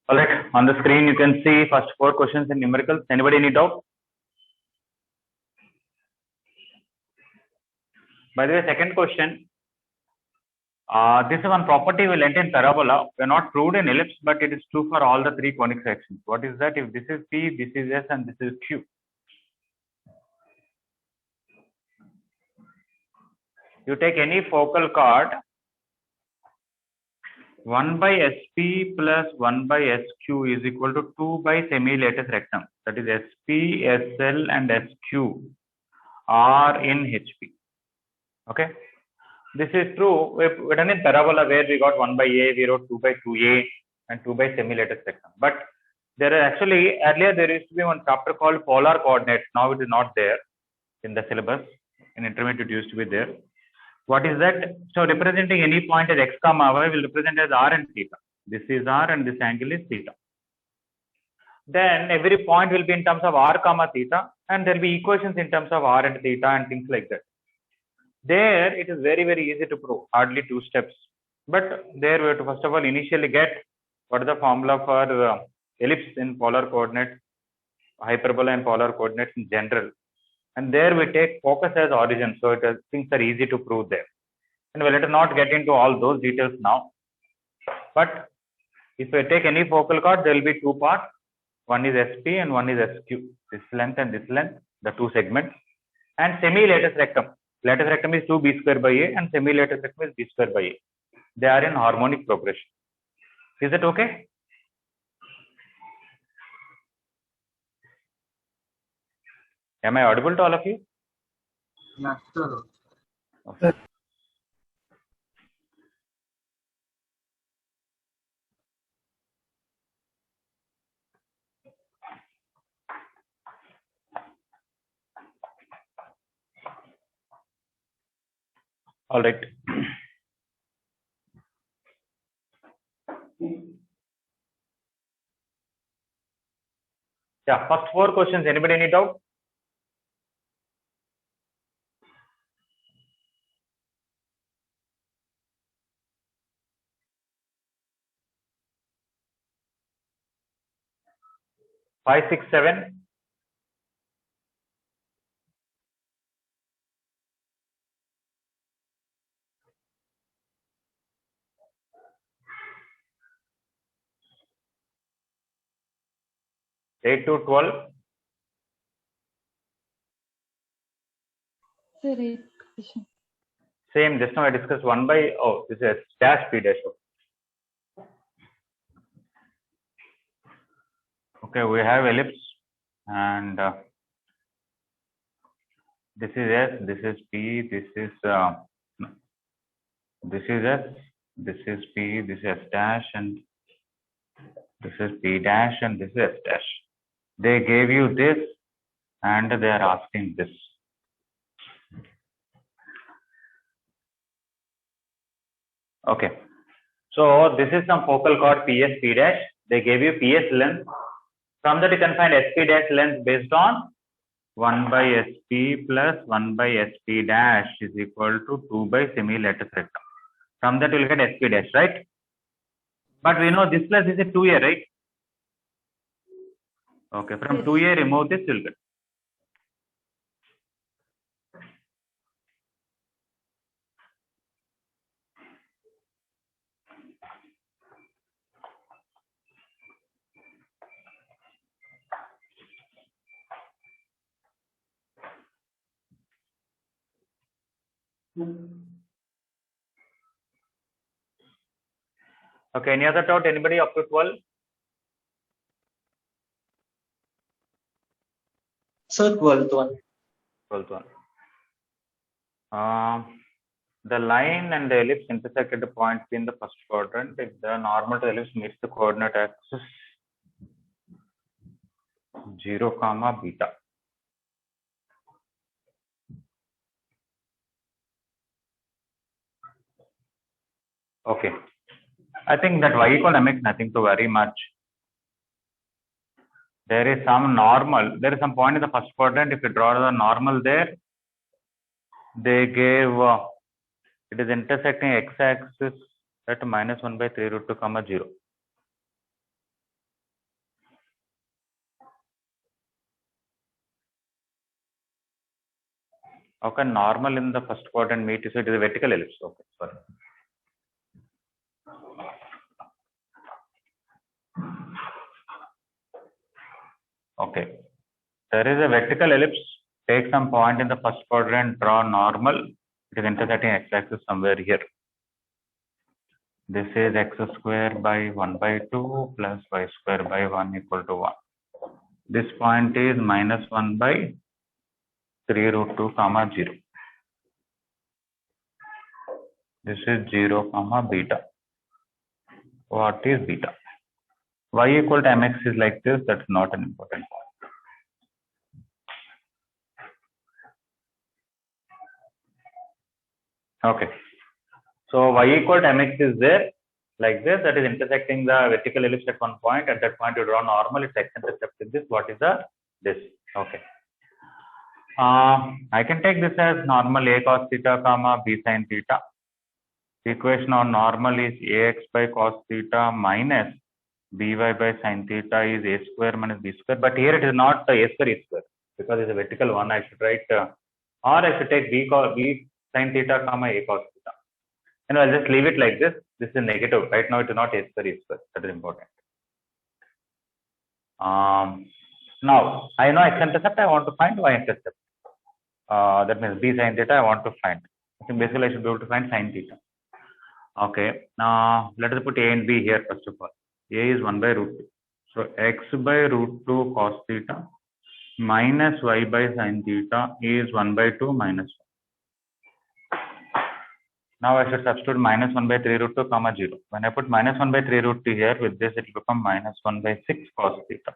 All right, on the screen you can see first 4 questions in numericals. Anybody any doubt? By the way, second question. This one property will end in parabola. We are not proved in ellipse, but it is true for all the 3 conic sections. What is that? If this is P, this is S, and this is Q. You take any focal chord, 1 by SP plus 1 by SQ is equal to 2 by semi-lattice rectum. That is SP, SL, and SQ are in HP. Okay. This is true. We've done in parabola where we got 1 by A, we wrote 2 by 2A and 2 by semi-lattice rectum. But there are actually, earlier there used to be one chapter called polar coordinates. Now it is not there in the syllabus. In intermediate it used to be there. What is that? So representing any point as x comma y will represent as r and theta. This is r and this angle is theta. Then every point will be in terms of r comma theta, and there will be equations in terms of r and theta and things like that. There it is very, very easy to prove, hardly 2 steps. But there we have to first of all initially get what is the formula for ellipse in polar coordinates, hyperbola and polar coordinates in general. And there we take focus as origin, so things are easy to prove there. And we'll let us not get into all those details now. But if we take any focal chord, there will be 2 parts. One is SP and one is SQ. This length and this length, the 2 segments. And semi-lattice rectum. Lattice rectum is 2b square by A and semi-lattice rectum is b square by A. They are in harmonic progression. Is it okay? Am I audible to all of you? Yes, sir. Okay. All right. Yeah, first 4 questions. Anybody any doubt? Five, 6, 7. Eight to 12. Sir, 8 question. Same, just now I discussed 1 by, oh, this is dash P dash. Okay, we have ellipse and this is S, this is P, this is S, this is P, this is S dash, and this is P dash, and this is S dash. They gave you this and they are asking this. Okay, so this is some focal chord PS P dash. They gave you PS length. From that you can find SP dash length based on 1 by SP plus 1 by SP dash is equal to 2 by semi-lattice rectum. From that you will get SP dash, right? But we know this plus this is 2A, right? Okay, from 2A remove this, you will get. Okay, any other doubt? Anybody up to 12? Sir, 12th one. 12th one. The line and the ellipse intersect at the point in the first quadrant if the normal to the ellipse meets the coordinate axis 0, comma beta. Okay. I think that y equal mx nothing to worry much. There is some normal, there is some point in the first quadrant. If you draw the normal there, they gave it is intersecting x axis at minus 1 by 3 root 2 comma 0. How can normal in the first quadrant meet? So it is a vertical ellipse. Okay, sorry. Okay, there is a vertical ellipse. Take some point in the first quadrant, draw normal. It is intersecting x-axis somewhere here. This is x square by 1 by 2 plus y square by 1 equal to 1. This point is minus 1 by 3 root 2 comma 0. This is 0 comma beta. What is beta? Y equal to mx is like this. That's not an important point. Okay. So y equal to mx is there like this. That is intersecting the vertical ellipse at one point. At that point, you draw normal. Its x-intercept is this. What is the this? Okay. I can take this as normal a cos theta comma b sin theta. The equation on normal is ax by cos theta minus by sin theta is a square minus b square. But here it is not a square e square because it's a vertical one. I should write or I should take b sin theta comma a cos theta. And I'll just leave it like this. This is negative. Right now it is not a square e square. That is important. Now I know x-intercept. I want to find y-intercept. That means b sin theta I want to find. So basically I should be able to find sin theta. Okay, now let us put a and b here first of all. A is 1 by root 2. So x by root 2 cos theta minus y by sin theta is 1 by 2 minus 1. Now I should substitute minus 1 by 3 root 2 comma 0. When I put minus 1 by 3 root 2 here, with this it will become minus 1 by 6 cos theta.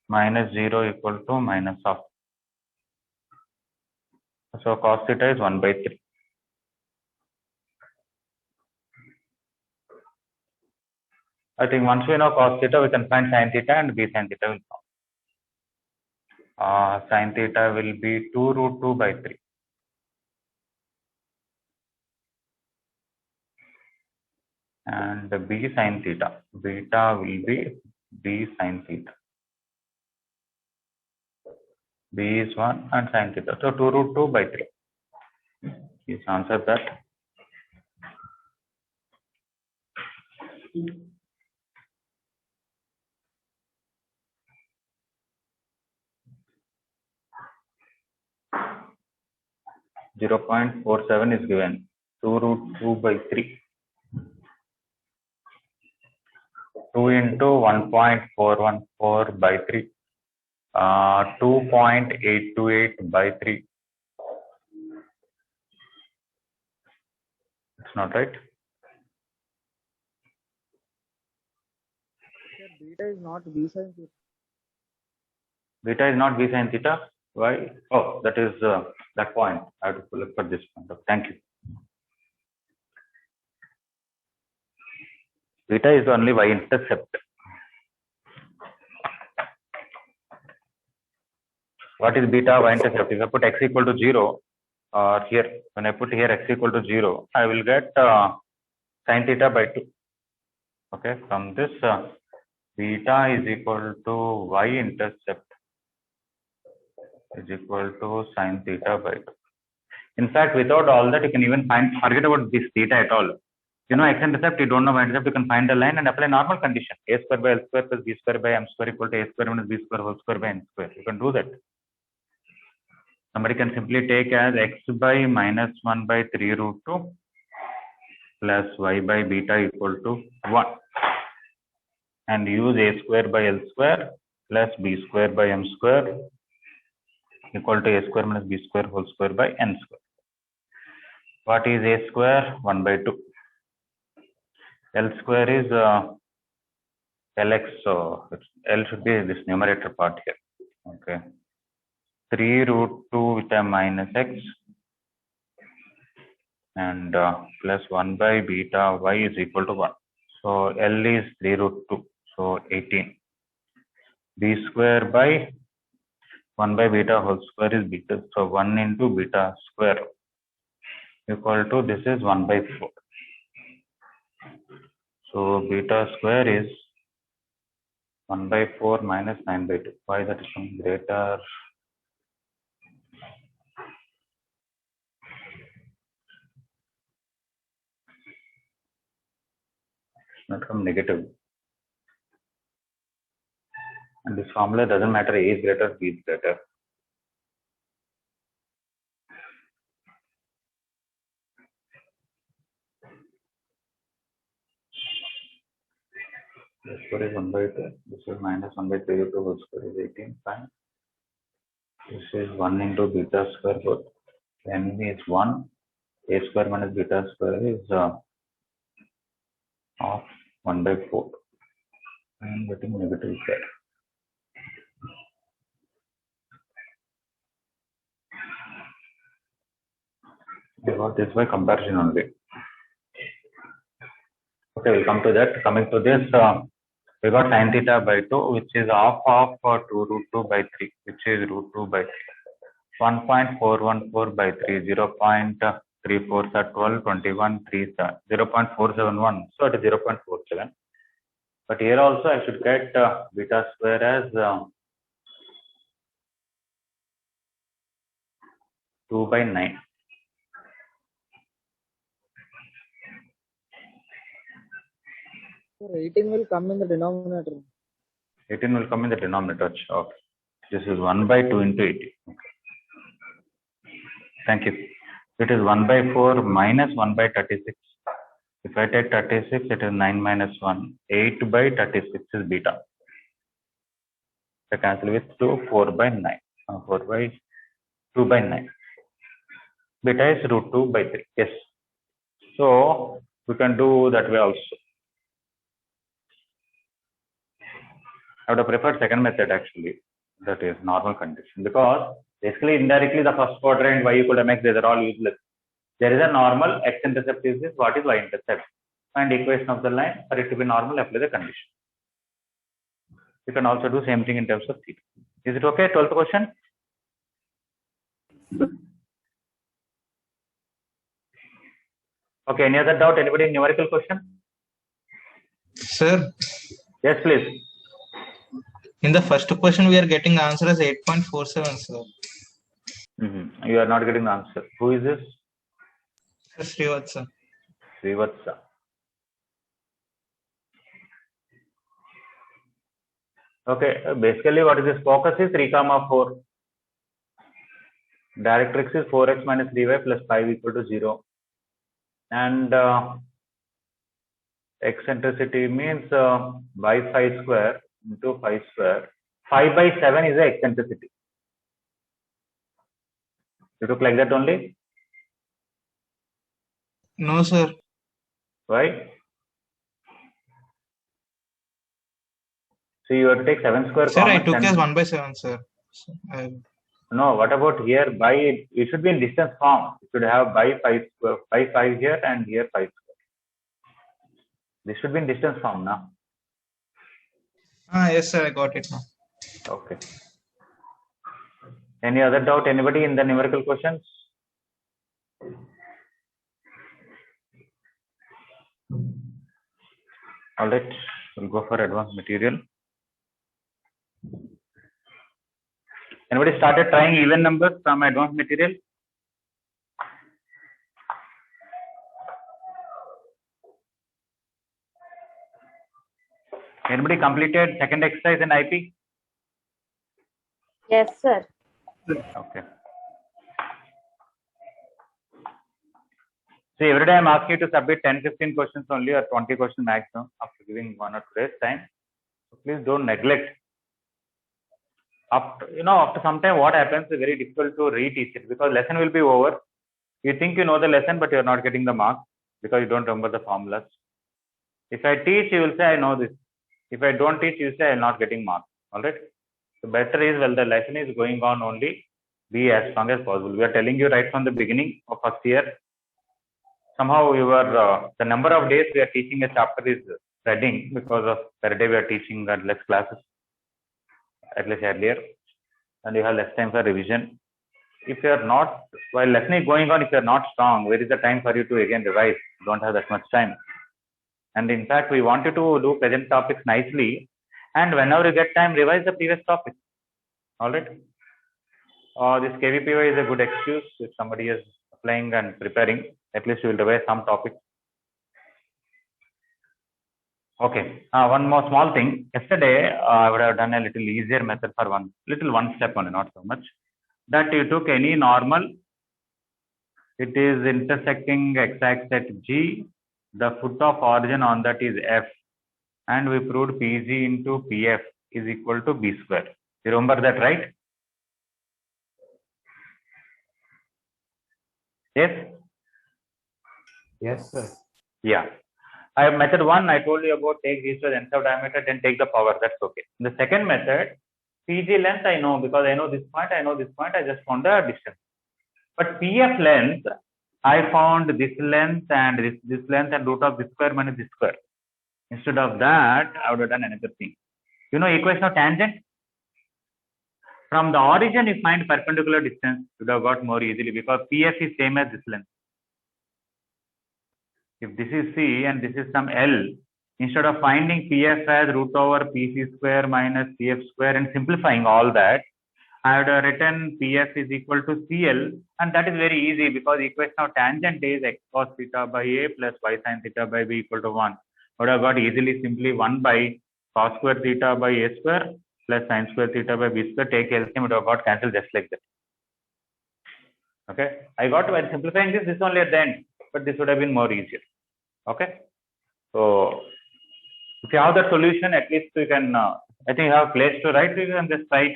Minus 0 equal to minus half. So cos theta is 1 by 3. I think once we know cos theta, we can find sin theta and b sin theta will come. Sin theta will be 2 root 2 by 3. And b sin theta, beta will be b sin theta. B is 1 and sin theta. So 2 root 2 by 3. Please answer that. .47 is given. 2 root 2 by 3. 2 into 1.414 by 3. 2.828 by 3. It's not right. Sir, beta is not b sin theta. Beta is not b sin theta. Why? Oh, that is that point. I have to look for this point. Thank you. Beta is only y-intercept. What is beta y-intercept? If I put x equal to 0, or here, when I put here x equal to 0, I will get sin theta by 2. Okay, from this, beta is equal to y-intercept is equal to sin theta by 2. In fact, without all that, you can even forget about this theta at all. You know x-intercept, you don't know y-intercept, you can find a line and apply normal condition. A square by L square plus B square by M square equal to A square minus B square whole square by N square. You can do that. Somebody can simply take as x by minus 1 by 3 root 2 plus y by beta equal to 1. And use A square by L square plus B square by M square equal to A square minus B square whole square by N square. What is A square? 1 by 2. L square is Lx, so L should be this numerator part here. Okay. 3 root 2 with a minus x and plus 1 by beta y is equal to 1. So L is 3 root 2, so 18. B square by 1 by beta whole square is beta, so 1 into beta square equal to this is 1 by 4. So beta square is 1 by 4 minus 9 by 2. Why that is some greater? not come negative. And this formula doesn't matter A is greater, B is greater. This square is 1 by 2. This is minus 1 by 3 root 2 whole square is 18. Fine. This is 1 into beta square. But n is 1. A square minus beta square is of 1 by 4. I am getting negative square. I got this by comparison only. Okay, we'll come to that. Coming to this, we got sin theta by 2, which is half of 2 root 2 by 3, which is root 2 by 3. 1.414 by 3, 0.34 are 12, 21, 3 are 0.471, so it is 0.47. But here also I should get beta square as 2 by 9. So 18 will come in the denominator. 18 will come in the denominator. Okay. This is 1 by 2 into 18. Okay. Thank you. It is 1 by 4 minus 1 by 36. If I take 36, it is 9 minus 1. 8 by 36 is beta. I cancel with 2, 4 by 9. 4 by 2 by 9. Beta is root 2 by 3. Yes. So, we can do that way also. I would have preferred second method actually. That is normal condition. Because basically indirectly the first quadrant, y equal to mx, these are all useless. There is a normal, x-intercept is this, what is y-intercept? Find equation of the line, for it to be normal, apply the condition. You can also do same thing in terms of theta. Is it okay? 12th question? Okay, any other doubt? Anybody in numerical question? Sir, Yes, please. in the first question we are getting the answer as 8.47, sir. You are not getting the answer. Who is this? Srivatsa. Srivatsa. Okay, basically what is this? Focus is 3, 4. Directrix is 4x minus 3y plus 5 equal to 0. And eccentricity means by 5 square into 5 square. 5 by 7 is the eccentricity. You took like that only? No, sir. Why? So you have to take 7 square Sir, I common. took as 1 by 7, sir. So, No, what about here? By it should be in distance form. You should have by 5 square, by 5 here and here 5 square. This should be in distance form now. yes, sir, I got it now. Okay. Any other doubt? Anybody in the numerical questions? All right, we'll go for advanced material. Anybody started trying even numbers from advanced material? Anybody completed second exercise in IP? Yes, sir. Okay. See, every day I'm asking you to submit 10-15 questions only or 20 questions maximum after giving 1 or 2 days time. So please don't neglect. After some time what happens is very difficult to reteach it because lesson will be over. You think you know the lesson, but you're not getting the marks because you don't remember the formulas. If I teach, you will say, I know this. If I don't teach, you say, I'm not getting marks. All right. So better is, well, the lesson is going on only, be as strong as possible. We are telling you right from the beginning of first year. Somehow the number of days we are teaching a chapter is spreading because of per day we are teaching less classes, at least earlier, and you have less time for revision. If you are not, while lesson is going on, if you are not strong, where is the time for you to again revise? You don't have that much time. And in fact, we want you to do present topics nicely. And whenever you get time, revise the previous topic. All right. This KVPY is a good excuse. If somebody is applying and preparing, at least you will revise some topics. Okay. One more small thing. Yesterday, I would have done a little easier method for one step only, not so much. That you took any normal, it is intersecting x-axis at G, the foot of origin on that is F, and we proved PG into PF is equal to B square. You remember that, right? Yes? Yes, sir. Yeah. Method 1, I told you about take these to the nth of diameter, then take the power. That's okay. The second method, PG length I know because I know this point, I just found the distance. But PF length, I found this length and this length and root of this square minus this square. Instead of that, I would have done another thing. You know equation of tangent? From the origin, you find perpendicular distance, you would have got more easily because PF is same as this length. If this is C and this is some L, instead of finding PF as root over PC square minus CF square and simplifying all that, I would have written PF is equal to CL, and that is very easy because the equation of tangent is x cos theta by A plus y sin theta by B equal to 1. I would have got easily simply 1 by cos square theta by A square plus sin square theta by B square. Take LCM, would have got cancelled just like that. Okay, I got by simplifying this only at the end, but this would have been more easier. Okay, so if you have the solution, at least you can, I think you have a place to write, you can just write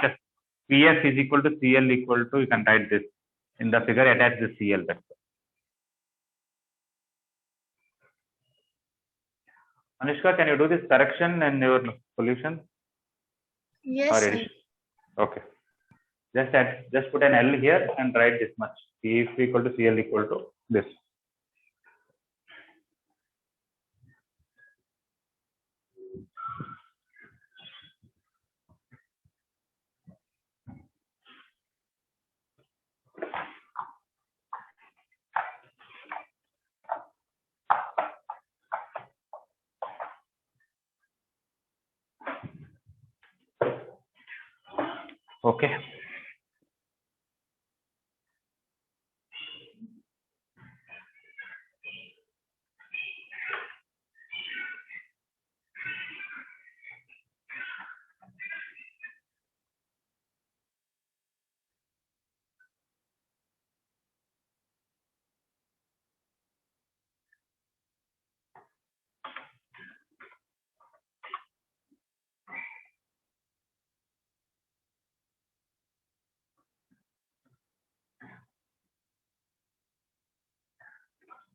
PF is equal to CL equal to, you can write this in the figure, attach the CL. That's it. Anushka, can you do this correction in your solution? Yes, sir. Okay. Just put an L here and write this much. PF equal to CL equal to this. Okay.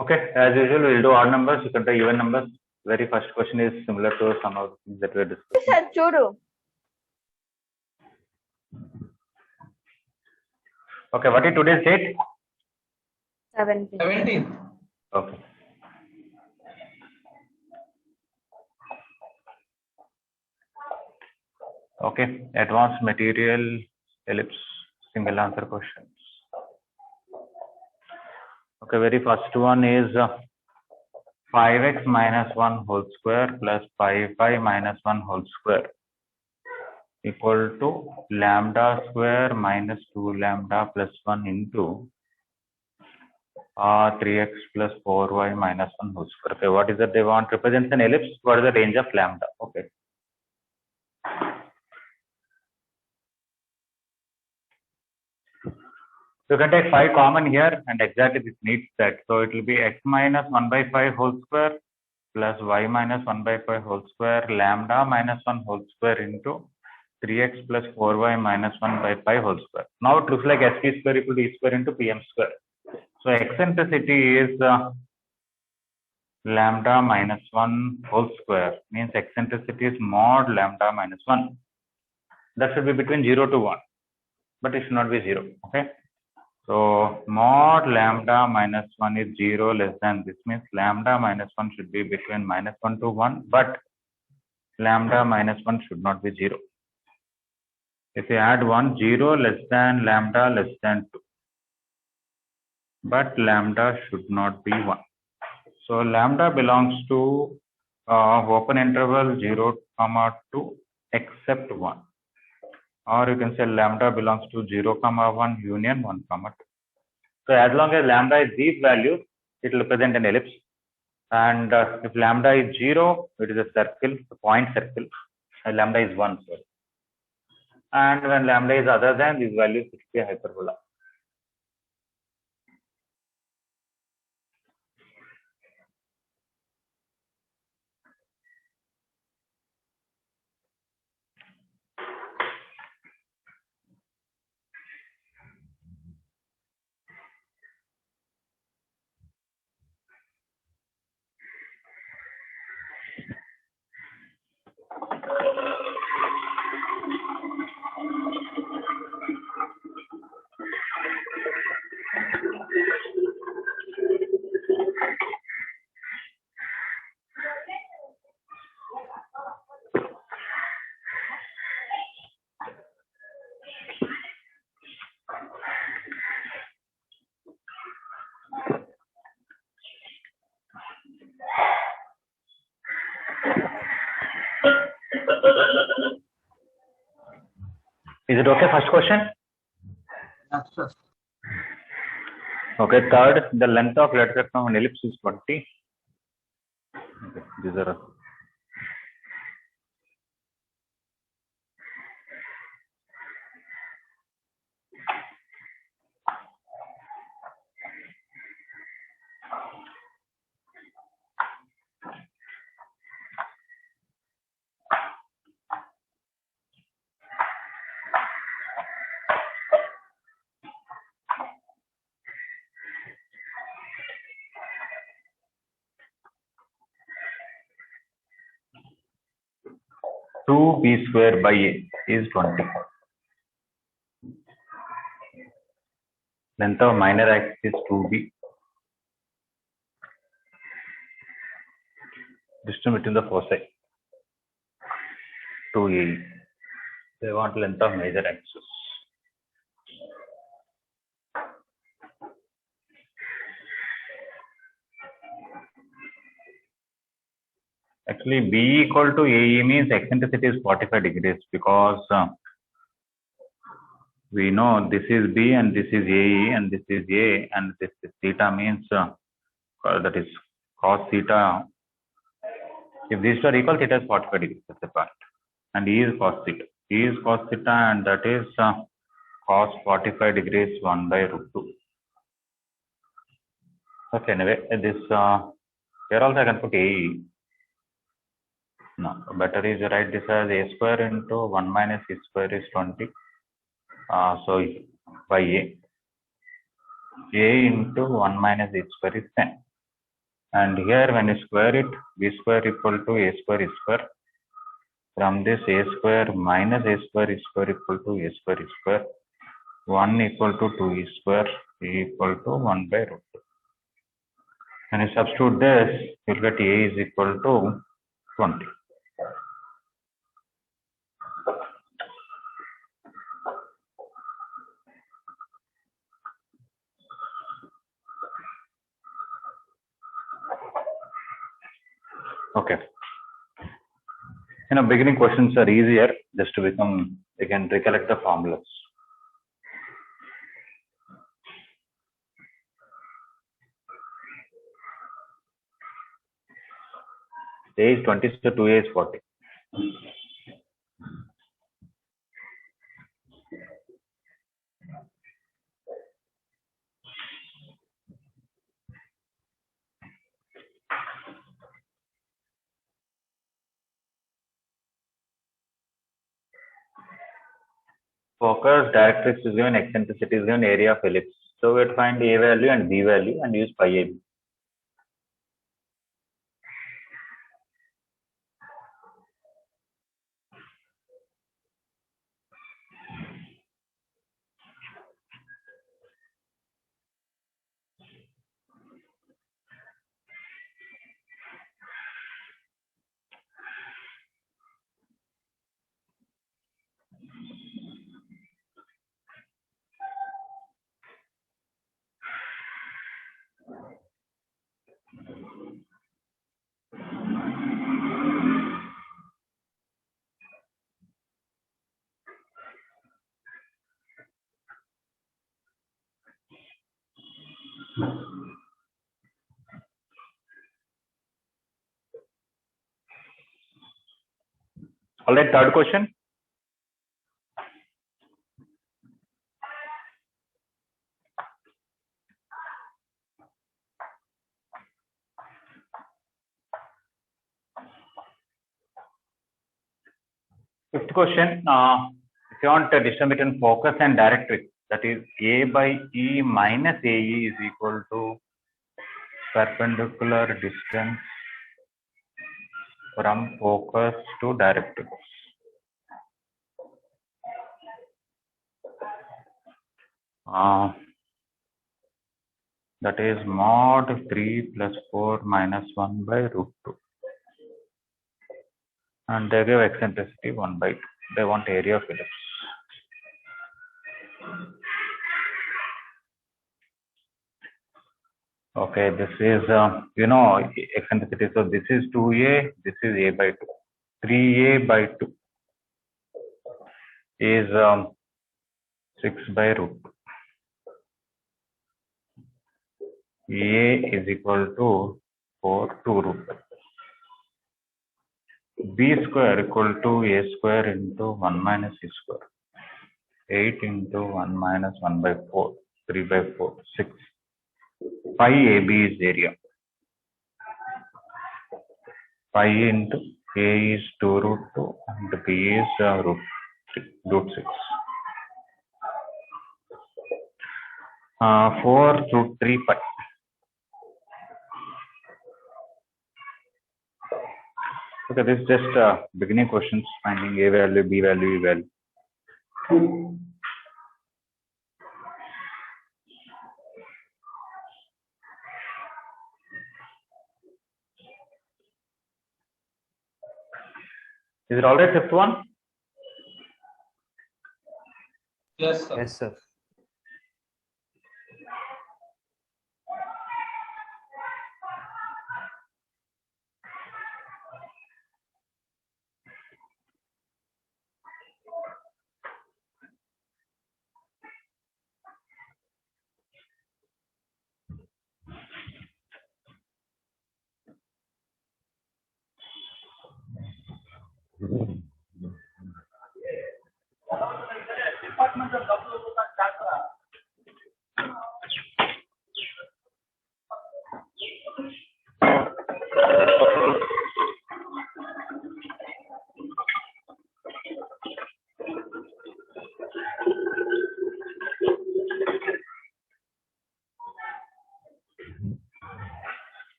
Okay, as usual, we'll do odd numbers. You can try even numbers. Very first question is similar to some of the things that we discussed. Yes, sir. Chodu. Okay, what is today's date? 17. Okay. Okay, advanced material ellipse single answer questions. Okay, very first one is 5x minus 1 whole square plus 5y minus 1 whole square equal to lambda square minus 2 lambda plus 1 into 3x plus 4y minus 1 whole square. Okay, what is that they want? Represents an ellipse. What is the range of lambda? Okay. You can take 5 common here and exactly this needs that. So it will be x minus 1 by 5 whole square plus y minus 1 by 5 whole square lambda minus 1 whole square into 3x plus 4y minus 1 by 5 whole square. Now it looks like sp square equal to e square into pm square. So eccentricity is lambda minus 1 whole square, means eccentricity is mod lambda minus 1. That should be between 0 to 1, but it should not be 0. Okay. So mod lambda minus 1 is 0 less than this, means lambda minus 1 should be between minus 1 to 1, but lambda minus 1 should not be 0. If you add 1, 0 less than lambda less than 2, but lambda should not be 1. So lambda belongs to open interval 0, 2 except 1. Or you can say lambda belongs to 0, 1 union 1, 2. So as long as lambda is these values, it will represent an ellipse. And if lambda is 0, it is a circle, a point circle. Lambda is 1. Sorry. And when lambda is other than this value, it will be a hyperbola. Is it okay? First question? Yes, sir. Okay. Third, the length of letter rectum of an ellipse is 20. Okay. These are. Two b square by a is 20. Length of minor axis is 2b. Distance between the foci 2a. They want length of major axis. Actually, b equal to ae means eccentricity is 45 degrees because we know this is b and this is ae and this is a and this is theta means that is cos theta. If these two are equal, theta is 45 degrees. That's the part. And e is cos theta. E is cos theta and that is cos 45 degrees 1 by root 2. Okay, anyway, this here also I can put ae. No, better is write this as a square into 1 minus e square is 20. So by a into 1 minus e square is 10. And here when you square it, b square equal to a square is square. From this a square minus a square is square equal to a square is square. 1 equal to 2e square equal to 1 by root 2. When you substitute this, you will get a is equal to 20. Okay. Beginning questions are easier just to become, again, recollect the formulas. A is 20, so 2a is 40. Focus, directrix is given, eccentricity is given, area of ellipse. So we have to find a value and b value and use pi a b. All right, third question. Fifth question. If you want to distribution focus and directrix, that is A by E minus AE is equal to perpendicular distance from focus to directrix. That is mod 3 plus 4 minus 1 by root 2. And they give eccentricity 1 by 2. They want area of ellipse. Okay, this is, eccentricity. So this is 2a, this is a by 2. 3a by 2 is 6 by root 2. A is equal to 4 to root 2. B square equal to a square into 1 minus c square. 8 into 1 minus 1 by 4. 3 by 4. 6. Pi AB is area. Pi into A is 2 root 2 and B is root 6. 4 root 3 pi. Okay, this is just beginning questions, finding A value, B value, E value. Is it all right, fifth one? Yes, sir. Yes, sir.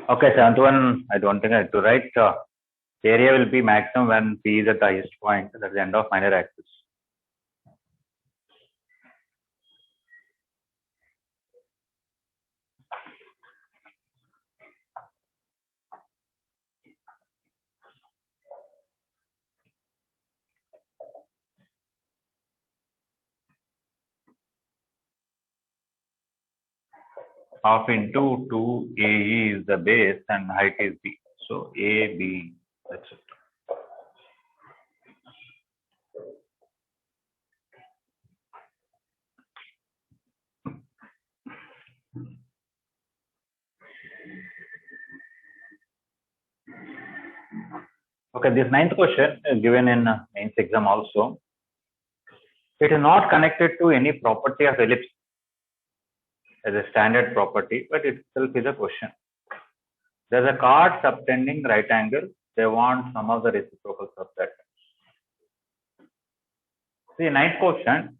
Okay, seventh one, I don't think I have to write. Area will be maximum when P is at the highest point. That's the end of minor axis. Half into 2AE is the base and height is B. So AB, that's it. Okay, this ninth question is given in mains exam also. It is not connected to any property of ellipse as a standard property, but itself is a question. There's a chord subtending right angle. They want some of the reciprocals of that. See, ninth question,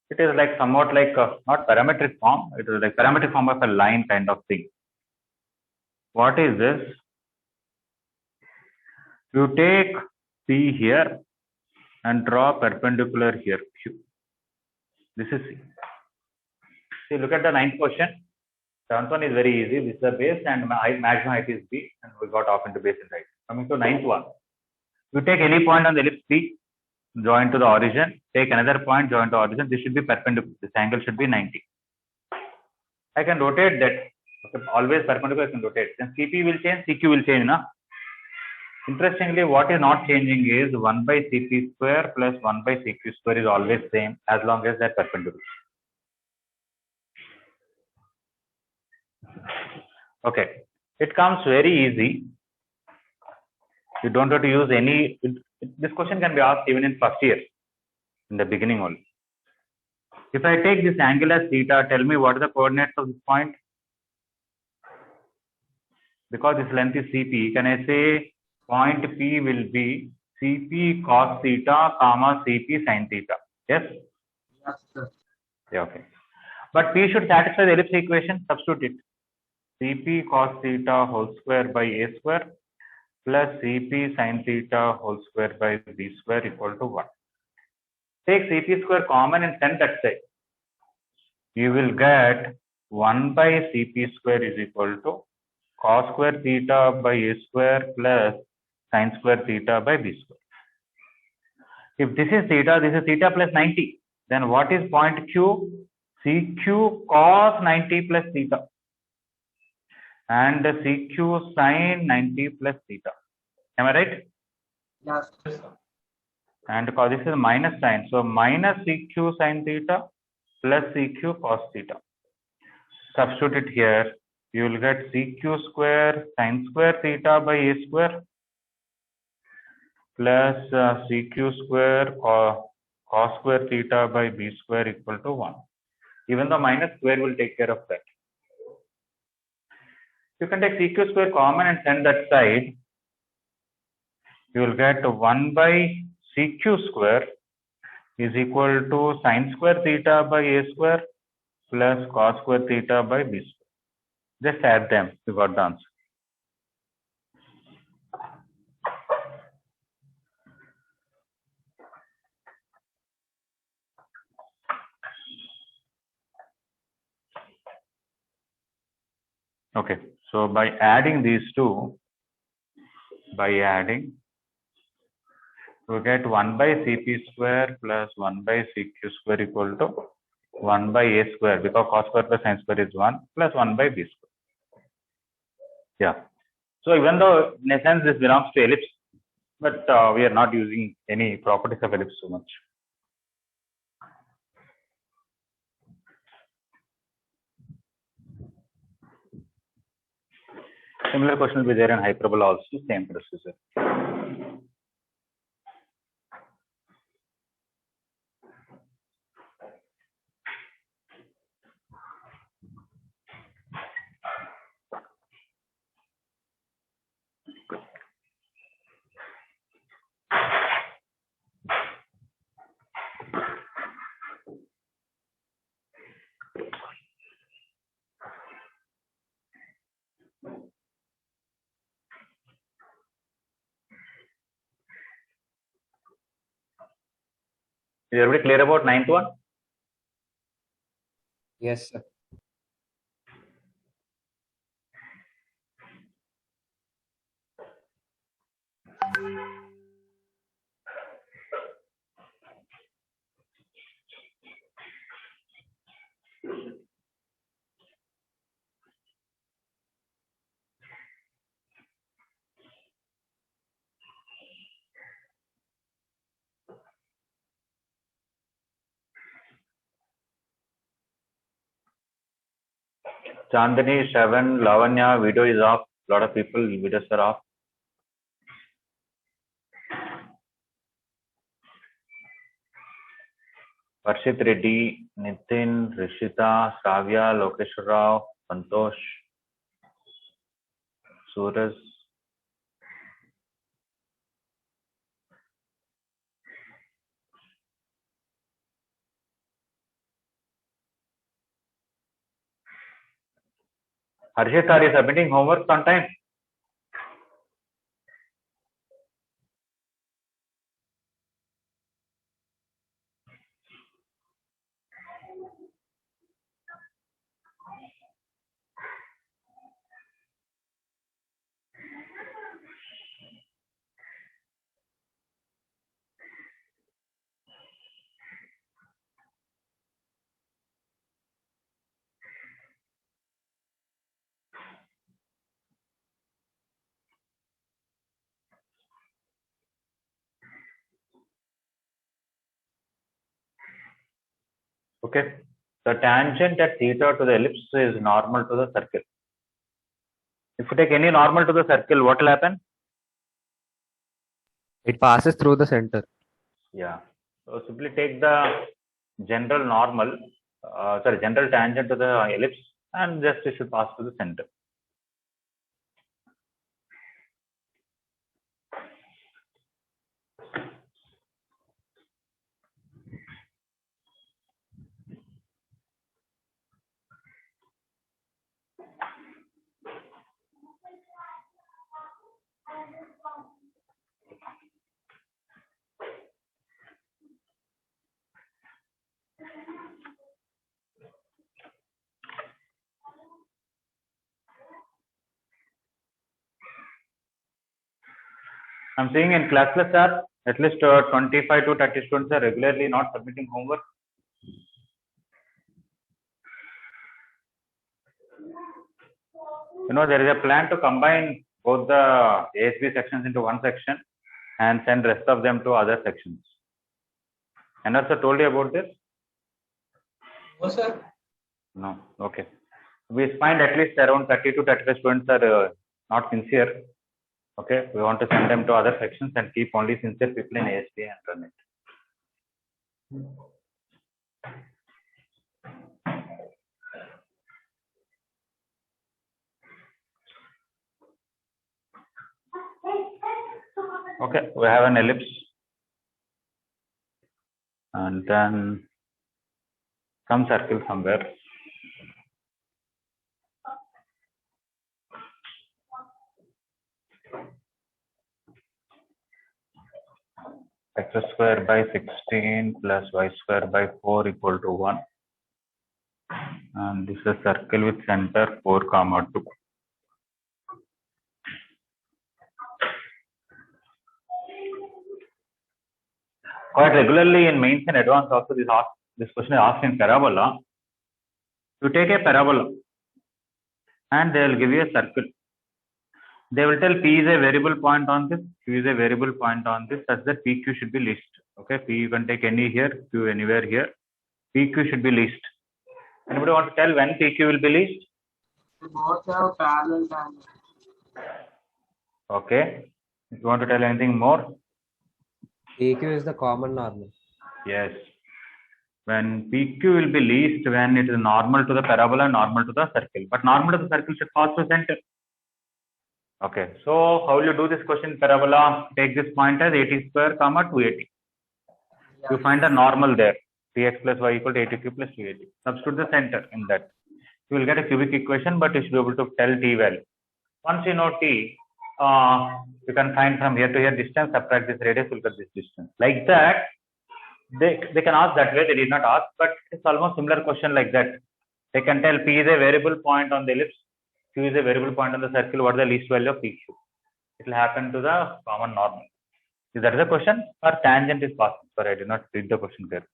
it is like somewhat like not parametric form. It is like parametric form of a line kind of thing. What is this? You take P here and draw perpendicular here, Q. This is C. See, look at the ninth question. Seventh one is very easy. This is the base and maximum height is B, and we got off into base and height. Coming to ninth one. You take any point on the ellipse P, join to the origin, take another point, join to origin. This should be perpendicular. This angle should be 90. I can rotate that. always perpendicular can rotate. Then CP will change, CQ will change, na? Interestingly, what is not changing is 1 by Cp square plus 1 by Cq square is always same as long as they're perpendicular. Okay, it comes very easy. You don't have to use any. This question can be asked even in first year, in the beginning only. If I take this angle as theta, tell me what are the coordinates of this point? Because this length is Cp, can I say point P will be Cp cos theta, comma Cp sin theta? Yes? Yes, sir. Yeah, okay. But P should satisfy the ellipse equation, substitute it. Cp cos theta whole square by A square plus Cp sin theta whole square by B square equal to 1. Take Cp square common and send that side. You will get 1 by Cp square is equal to cos square theta by A square plus sin square theta by B square. If this is theta plus 90. Then what is point Q? CQ cos 90 plus theta. And CQ sin 90 plus theta. Am I right? Yes. And because this is minus sign, so minus CQ sin theta plus CQ cos theta. Substitute it here. You will get CQ square sin square theta by A square plus CQ square cos square theta by B square equal to 1. Even the minus square will take care of that. You can take CQ square common and send that side. You will get 1 by CQ square is equal to sin square theta by A square plus cos square theta by B square. Just add them, you got the answer. Okay, so by adding these two, we get 1 by Cp square plus 1 by Cq square equal to 1 by A square, because cos square plus sin square is 1 plus 1 by B square. Yeah. So even though in a sense this belongs to ellipse, but we are not using any properties of ellipse so much. Similar question will be there in hyperbola also, same procedure. Is everybody clear about 9th one? Yes, sir. Chandani, Shravan, Lavanya, video is off. A lot of people, videos are off. Varshit Reddy, Nitin, Rishita, Savya, Lokeshwar Rao, Santosh, Suraj. Harshit, are you submitting homework on time? Okay, the tangent at theta to the ellipse is normal to the circle. If you take any normal to the circle, what will happen? It passes through the center. Yeah. So simply take the general normal, general tangent to the ellipse, and just it should pass to the center. I'm seeing in classless are at least 25 to 30 students are regularly not submitting homework. You know, there is a plan to combine both the ASB sections into one section and send rest of them to other sections. And also told you about this? No, sir. No. Okay. We find at least around 30 to 35 students are not sincere. Okay. We want to send them to other sections and keep only sincere people in ASB and run it. Okay, we have an ellipse and then some circle somewhere. X square by 16 plus y square by 4 equal to 1. And this is a circle with center 4, 2. Quite regularly in mains and advanced also this question is asked in parabola. You take a parabola and they will give you a circle. They will tell P is a variable point on this, Q is a variable point on this, such that PQ should be least. Okay, P you can take any here, Q anywhere here. PQ should be least. Anybody want to tell when PQ will be least? They both have parallel tangents. Okay. If you want to tell anything more? PQ is the common normal. Yes. When PQ will be least when it is normal to the parabola, normal to the circle. But normal to the circle should pass through center. Okay. So how will you do this question in parabola? Take this point as 80 square, 280. Yeah. You find the normal there. 3x plus y equal to 80q plus 280. Substitute the center in that. You will get a cubic equation, but you should be able to tell t value. Once you know t, you can find from here to here distance, subtract this radius, will get this distance. Like that, they can ask that way. They did not ask, but it's almost similar question like that. They can tell P is a variable point on the ellipse, Q is a variable point on the circle. What is the least value of PQ? It will happen to the common normal. Is that the question? Or tangent is passing? Sorry, I did not read the question there.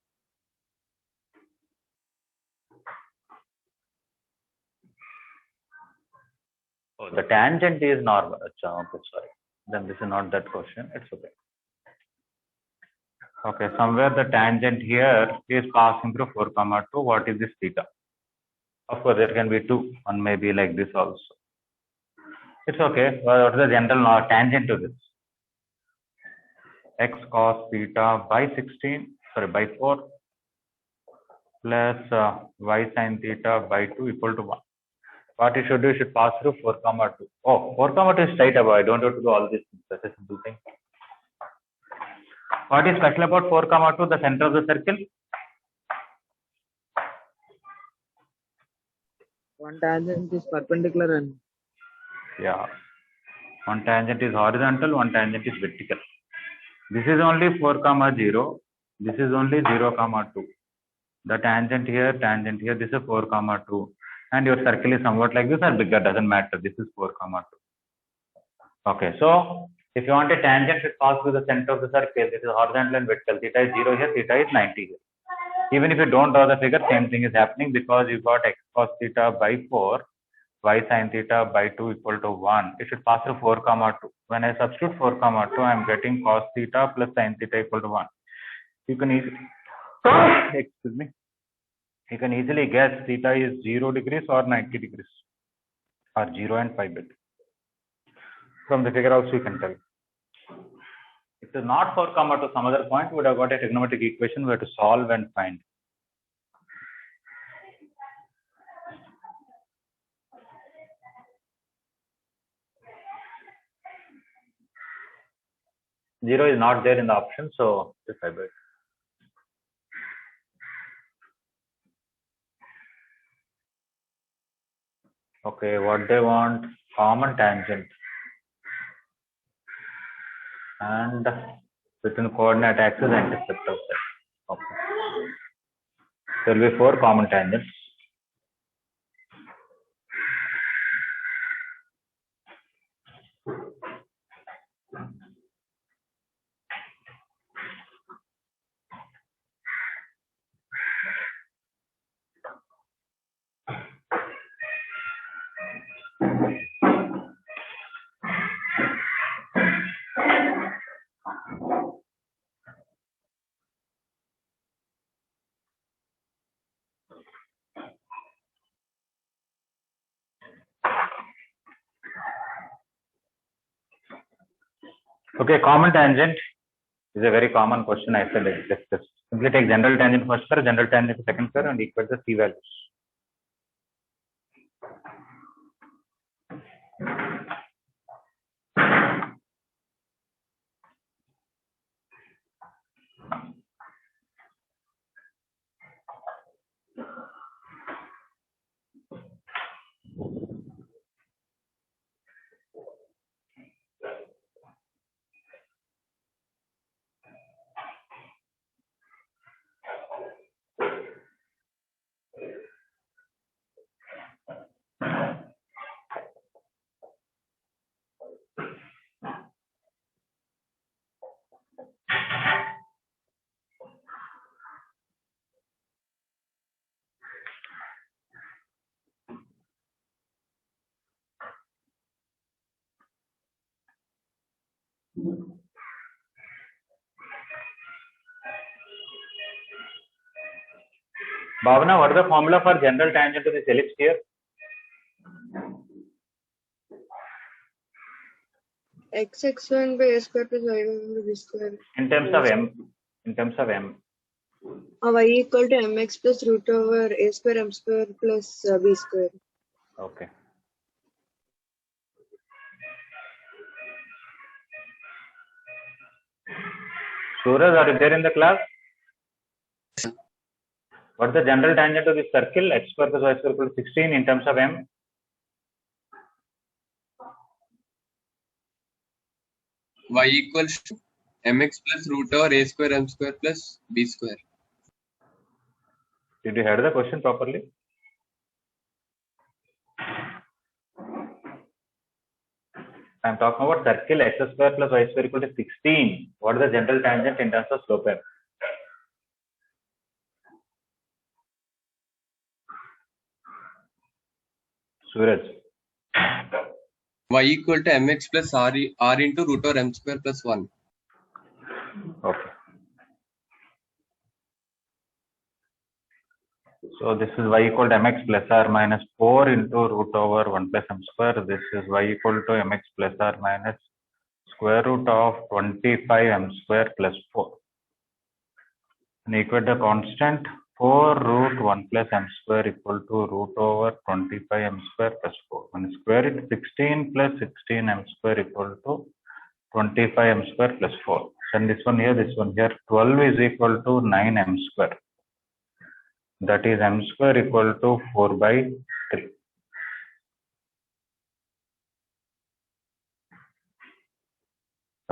Oh, the tangent is normal. Okay, sorry. Then this is not that question. It's okay. Okay, somewhere the tangent here is passing through 4, 2. What is this theta? Of course, there can be 2. One may be like this also. It's okay. What is the general tangent to this? X cos theta by 4 plus y sin theta by 2 equal to 1. What you should do, you should pass through 4, 2. Oh, 4, 2 is straight above. I don't have to do all these things. That's a simple thing. What is special about 4, 2, the center of the circle? One tangent is perpendicular and Yeah. One tangent is horizontal, one tangent is vertical. This is only 4, 0. This is only 0, 2. The tangent here, this is 4, 2. And your circle is somewhat like this or bigger, doesn't matter. This is 4, 2. Okay, so if you want a tangent to pass through the center of the circle, this is horizontal and vertical. Theta is 0 here, theta is 90 here. Even if you don't draw the figure, same thing is happening because you got x cos theta by 4, y sin theta by 2 equal to 1. It should pass through 4, 2. When I substitute 4, 2, I am getting cos theta plus sin theta equal to 1. You can easily, excuse me. You can easily guess theta is 0 degrees or 90 degrees or 0 and pi bit. From the figure also you can tell. If it is not 4 comma to some other point, we would have got a trigonometric equation we have to solve and find. Zero is not there in the option, so it's pi bit. Okay, what they want? Common tangent. And within coordinate axis and intercept of that. Okay. There will be 4 common tangents. Okay, common tangent is a very common question. I said just simply take general tangent first pair, general tangent second pair, and equate the C values. Bhavana, what is the formula for general tangent to this ellipse here? X1 by a square plus y1 by b square. In terms of m. In terms of m. Y equal to mx plus root over a square m square plus b square. Okay. Suraj, are you there in the class? What is the general tangent to this circle? X square plus y square equal to 16 in terms of m. Y equals to mx plus root over a square m square plus b square. Did you hear the question properly? I am talking about circle x square plus y square equal to 16. What is the general tangent in terms of slope m? Suraj. Y equal to mx plus r into root over m square plus 1. Okay. So this is y equal to mx plus r minus 4 into root over 1 plus m square. This is y equal to mx plus r minus square root of 25 m square plus 4. And equate the constant 4 root 1 plus m square equal to root over 25 m square plus 4. When square it, 16 plus 16 m square equal to 25 m square plus 4. And this one here, 12 is equal to 9 m square. That is m square equal to 4 by 3.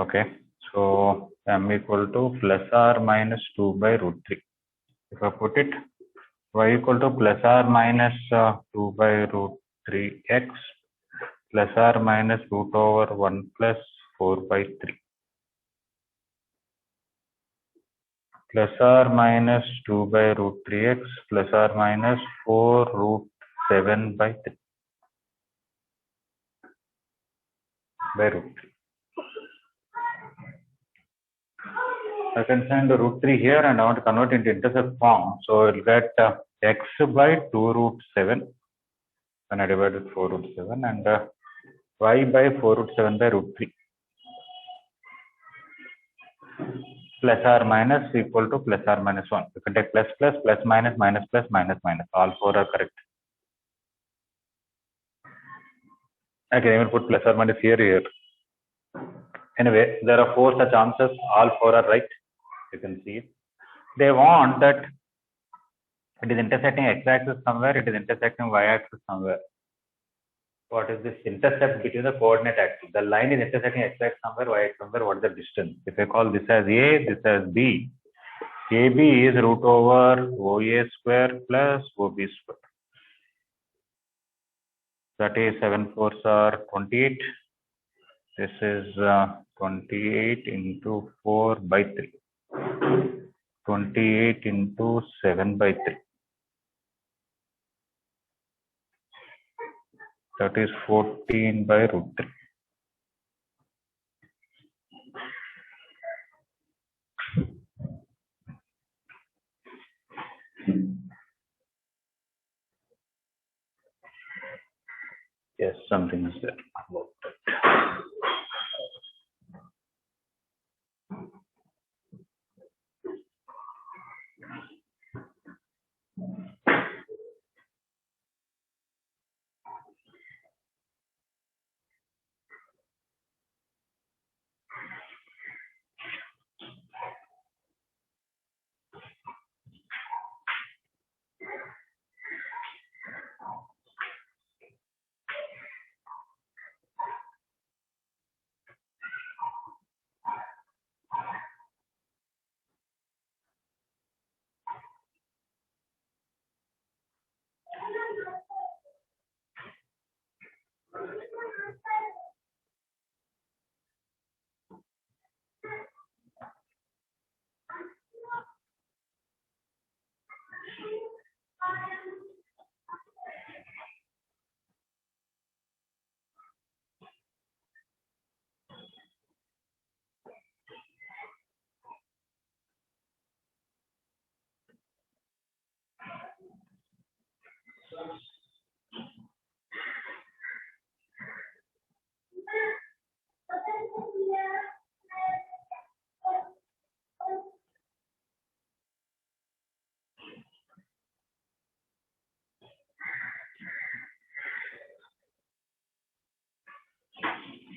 Okay, so m equal to plus or minus 2 by root 3. If I put it, y equal to plus or minus 2 by root 3x plus or minus root over 1 plus 4 by 3. Plus or minus 2 by root 3x plus or minus 4 root 7 by 3 by root 3. I can send the root 3 here and I want to convert into intercept form. So we'll get x by 2 root 7 when I divide with 4 root 7 and y by 4 root 7 by root 3 plus or minus equal to plus or minus 1. You can take plus plus, plus minus, minus plus, minus minus. All four are correct. I can even put plus or minus here. Anyway, there are four such answers. All four are right. You can see it. They want that it is intersecting x-axis somewhere, it is intersecting y-axis somewhere. What is this intercept between the coordinate axis? The line is intersecting x-axis somewhere, y-axis somewhere. What is the distance? If I call this as A, this as B, AB is root over OA square plus OB square. That is 7 4s are 28. This is 28 into 4 by 3. 28 into 7 by 3. That is 14 by root 3. Yes, something is there about that.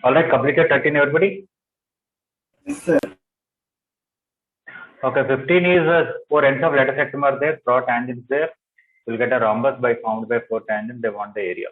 All right, completed 13, everybody? Yes, sir. Okay, 15 is 4 ends of lattice rectum are there, draw tangents there. We'll get a rhombus by formed by 4 tangents. They want the area.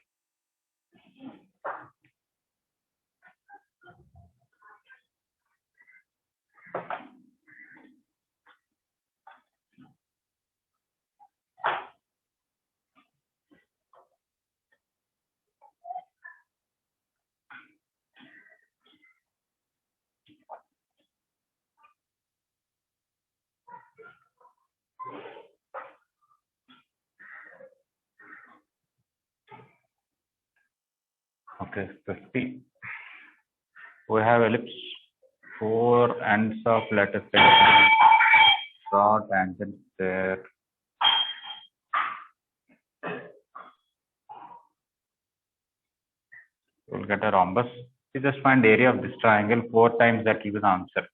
Okay, 50. We have ellipse, 4 ends of lattice rectum, draw tangents there. We'll get a rhombus. You just find the area of this triangle 4 times, that will be the answer.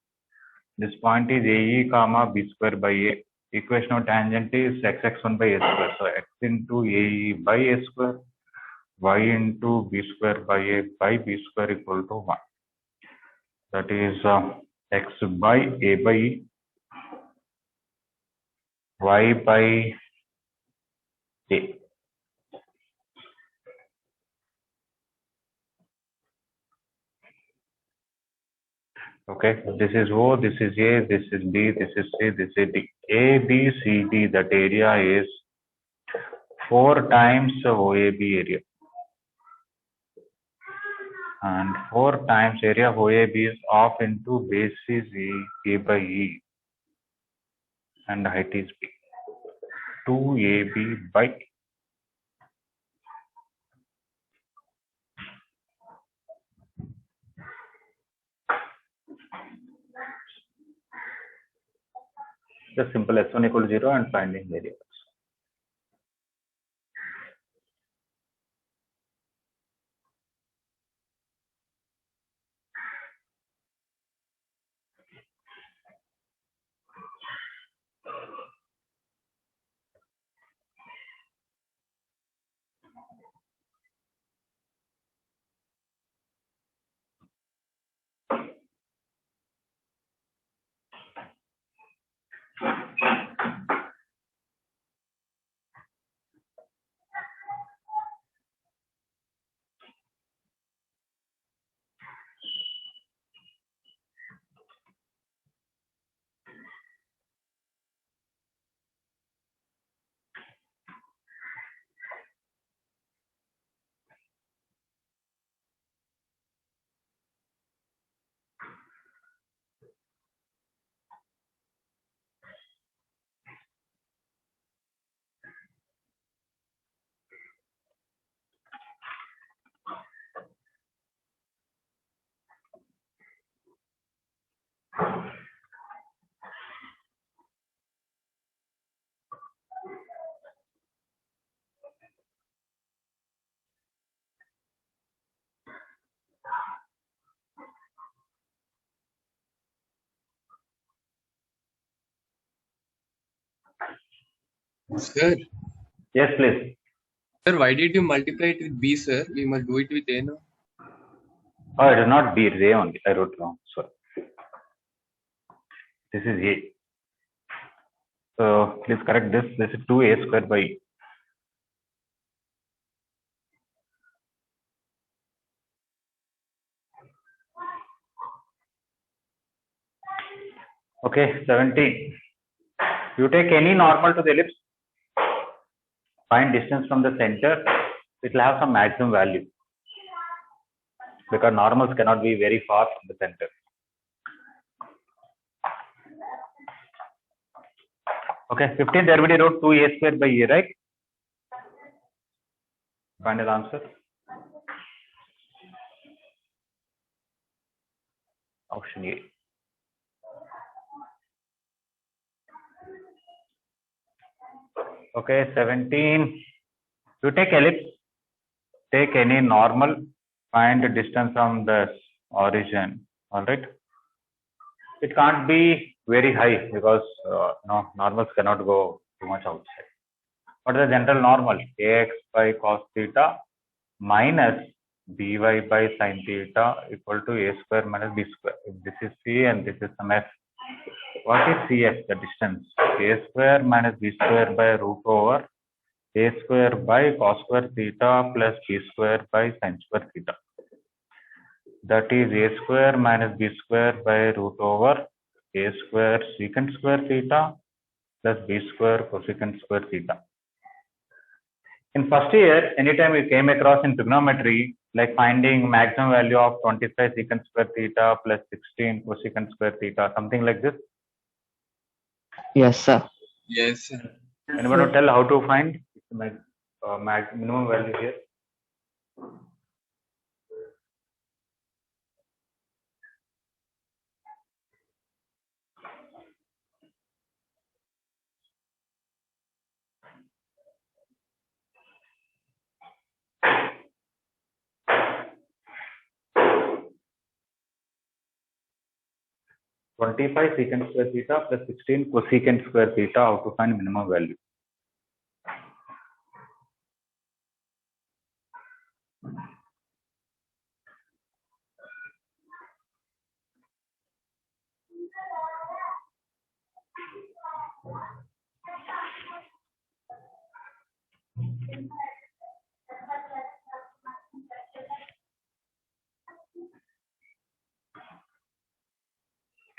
This point is AE comma B square by A. Equation of tangent is xx1 by A square. So x into AE by A square, y into B square by B square equal to 1. That is x by A by E, y by A. Okay, this is O, this is A, this is B, this is C, this is D. A, B, C, D, that area is 4 times OAB area. And 4 times area of OAB is off into base is A by E. And height is B. 2AB by E. Just simple S1 equal to 0 and finding variables. Sir, Yes, please. sir, why did you multiply it with B, sir? We must do it with A now. Oh, it is not B, it is A only. I wrote wrong. Sorry. This is A. So please correct this. This is 2A square by E. Okay, 17. You take any normal to the ellipse, find distance from the center. It will have some maximum value because normals cannot be very far from the center. Okay, 15 there we wrote 2A square by E, right? Final answer. Option A. Okay, 17. You take ellipse, take any normal, find the distance from the origin. All right. It can't be very high because no, normals cannot go too much outside. What is the general normal? Ax by cos theta minus by sin theta equal to a square minus b square. If this is c and this is some f. What is cs? The distance. A square minus b square by root over a square by cos square theta plus b square by sin square theta. That is a square minus b square by root over a square secant square theta plus b square cosecant square theta. In first year, anytime we came across in trigonometry, like finding maximum value of 25 secant square theta plus 16 cosecant square theta, something like this. Yes, sir. Yes, sir. Anyone to tell how to find minimum value here? (25 secant square theta plus 16 cosecant square theta), how to find minimum value?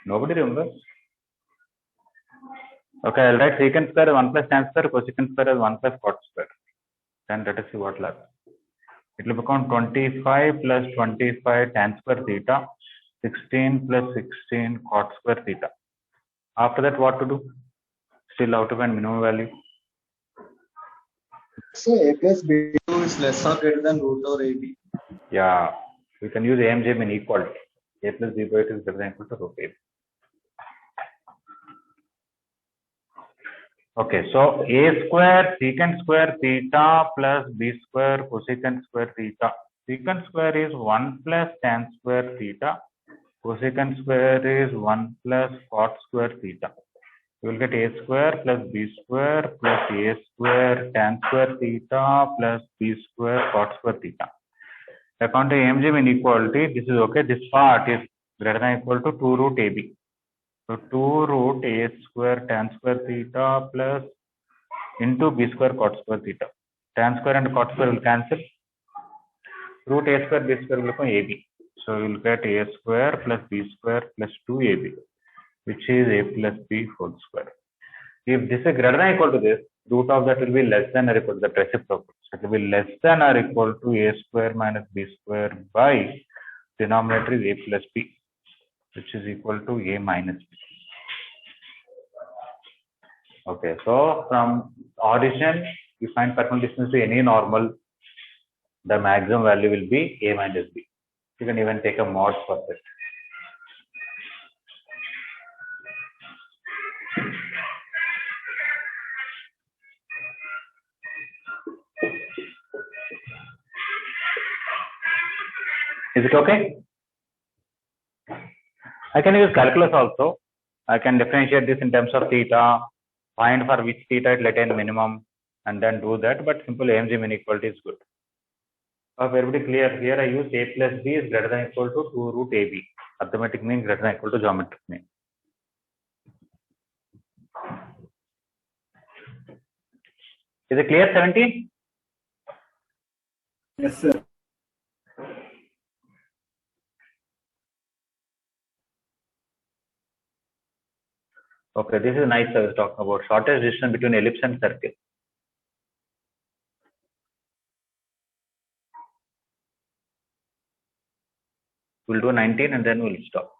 Nobody remembers? Okay, I'll write secant square as 1 plus tan square, cosecant square as 1 plus cot square. Then let us see what left. It will become 25 plus 25 tan square theta, 16 plus 16 cot square theta. After that, what to do? Still how to find minimum value? So a plus b2 is less or greater than root over ab. Yeah, we can use AMJ in equality. A plus b by 2 is greater than equal to root ab. Okay, so a square secant square theta plus b square cosecant square theta. Secant square is 1 plus tan square theta. Cosecant square is 1 plus cot square theta. You will get a square plus b square plus a square tan square theta plus b square cot square theta. According to AMG inequality, this is okay. This part is greater than or equal to 2 root ab. So 2 root a square tan square theta plus into b square cot square theta. Tan square and cot square will cancel. Root a square b square will become ab. So you will get a square plus b square plus 2ab, which is a plus b whole square. If this is greater than or equal to this, root of that will be less than or equal to that reciprocal. So it will be less than or equal to a square minus b square by denominator is a plus b, which is equal to a minus b. Okay, so from origin, you find perpendicular distance to any normal, the maximum value will be a minus b. You can even take a mod for that. Is it okay? I can use calculus also. I can differentiate this in terms of theta, find for which theta it let in minimum and then do that, but simple AMG mean equality is good. Hope everybody clear? Here I use A plus B is greater than equal to 2 root AB. Arithmetic mean greater than equal to geometric mean. Is it clear, 17? Yes, sir. Okay, this is nice. I was talking about shortest distance between ellipse and circle. We'll do 19 and then we'll stop.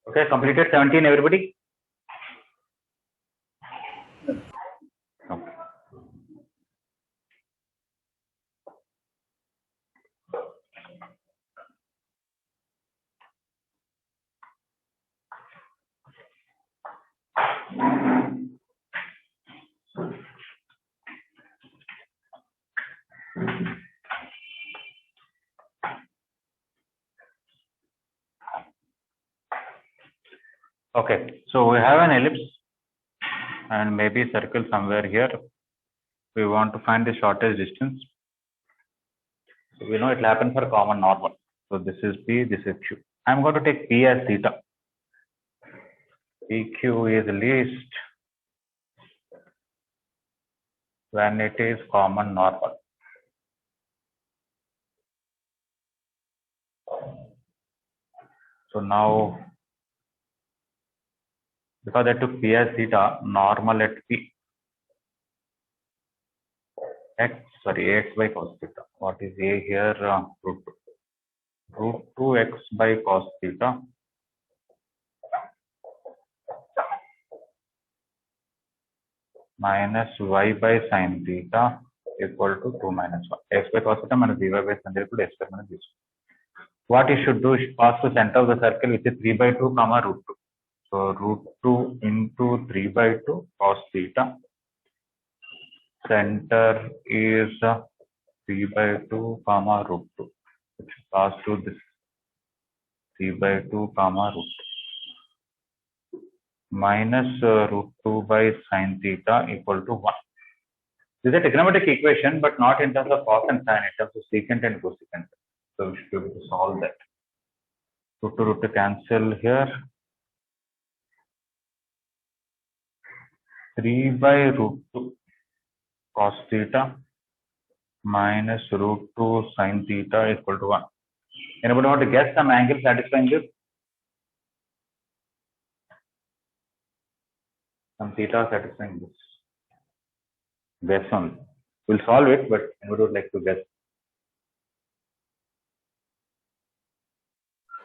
Okay, completed 17, everybody? Okay. Okay, so we have an ellipse and maybe circle somewhere here. We want to find the shortest distance. So we know it will happen for common normal. So this is P, this is Q. I'm going to take P as theta. PQ is least when it is common normal. So now, because I took P as theta, normal at P, X by cos theta. What is A here? Root 2x by cos theta minus y by sin theta equal to 2 minus 1. X by cos theta minus dy by sin theta equal to x square minus b square. What you should do is pass to center of the circle, which is 3 by 2 comma root 2. So root 2 into 3 by 2 cos theta. Center is 3 by 2 comma root 2, which pass to this 3 by 2 comma root 2 minus root 2 by sin theta equal to 1. This is a trigonometric equation, but not in terms of cos and sin, in terms of secant and cosecant. So we should be able to solve that. Root to cancel here. 3 by root 2 cos theta minus root 2 sin theta equal to 1. Anybody want to guess some angle satisfying this? Some theta satisfying this. Guess on. We'll solve it, but anybody would like to guess?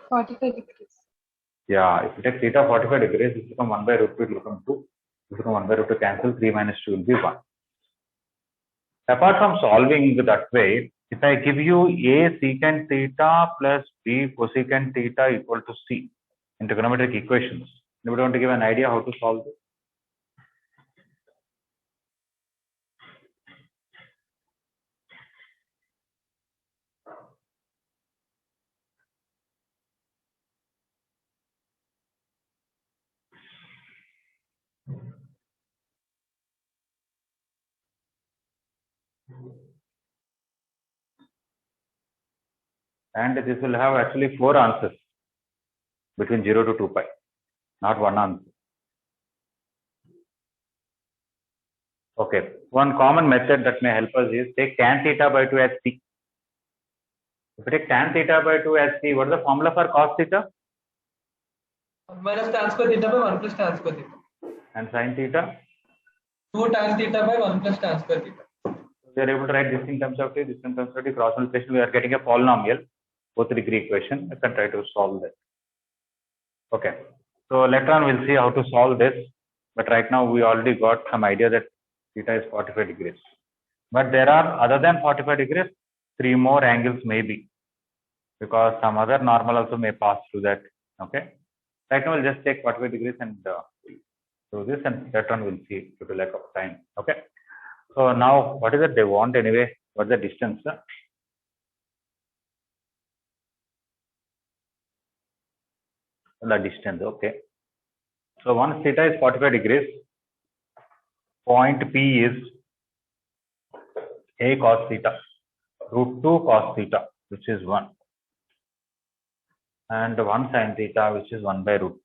45 degrees. Yeah, if you take theta 45 degrees, this will become 1 by root 2, it will become 2. This will become 1 by root 2 cancel, 3 minus 2 will be 1. Apart from solving that way, if I give you A secant theta plus B cosecant theta equal to C in trigonometric equations, anybody want to give an idea how to solve this? And this will have actually 4 answers between 0 to 2 pi, not one answer. Okay, one common method that may help us is take tan theta by 2 as p. If you take tan theta by 2 as p, what is the formula for cos theta? 1 minus tan square theta by 1 plus tan square theta. And sin theta? 2 tan theta by 1 plus tan square theta. We are able to write this in terms of t, this in terms of t, cross multiplication. We are getting a polynomial, fourth degree equation. You can try to solve that. Okay, so later on we'll see how to solve this. But right now we already got some idea that theta is 45 degrees. But there are, other than 45 degrees, 3 more angles maybe, because some other normal also may pass through that. Okay, right now we'll just take 45 degrees and do this, and later on we'll see due to lack of time. Okay, so now what is it they want anyway? What's the distance? The distance. Okay, so once theta is 45 degrees, point P is a cos theta, root 2 cos theta, which is 1, and 1 sin theta, which is 1 by root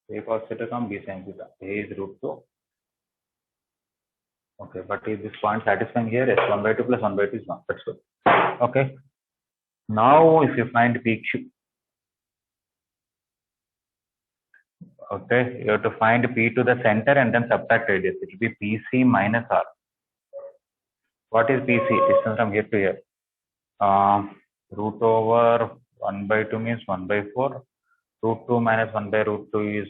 2. A cos theta come B sin theta. A is root 2. Okay, but is this point satisfying here? Yes, 1 by 2 plus 1 by 2 is 1. That's good. Okay. Now, if you find PQ, okay, you have to find P to the center and then subtract radius. It will be PC minus R. What is PC? Distance from here to here. Root over 1 by 2 means 1 by 4. Root 2 minus 1 by root 2 is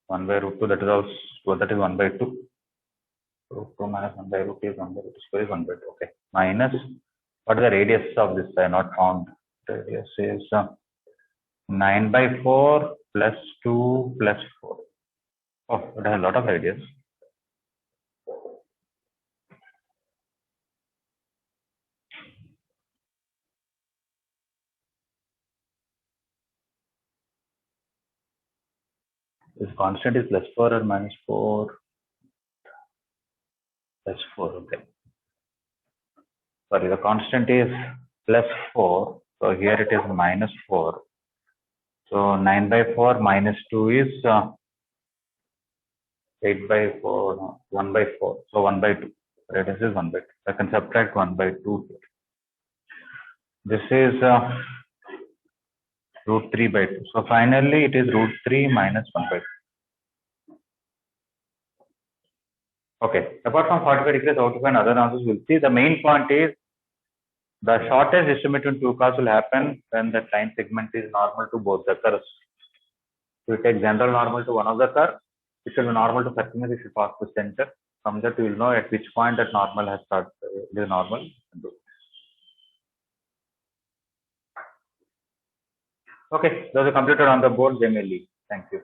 1 by root 2. That is also, that is 1 by 2. Root 2 minus 1 by root 2 is 1 by root 2 square is 1 by 2. Okay. Minus, what is the radius of this? I have not found. Radius is 9 by 4 plus 2 plus 4. Oh, it has a lot of radius. This constant is plus 4 or minus 4. Plus 4, okay. Sorry, the constant is plus 4. So here it is minus 4. So 9 by 4 minus 2 is 8 by 4, no, 1 by 4. So 1 by 2. Radius is 1 by 2. I can subtract 1 by 2 here. This is root 3 by 2. So finally it is root 3 minus 1 by 2. Okay, apart from 45 degrees, how to find other answers, we'll see. The main point is the shortest distance between two curves will happen when the line segment is normal to both the curves. So we take general normal to one of the curves, it will be normal to circumference, it should pass the center. From that we will know at which point that normal has started, it is normal. Okay, those are completed on the board, they may leave. Thank you.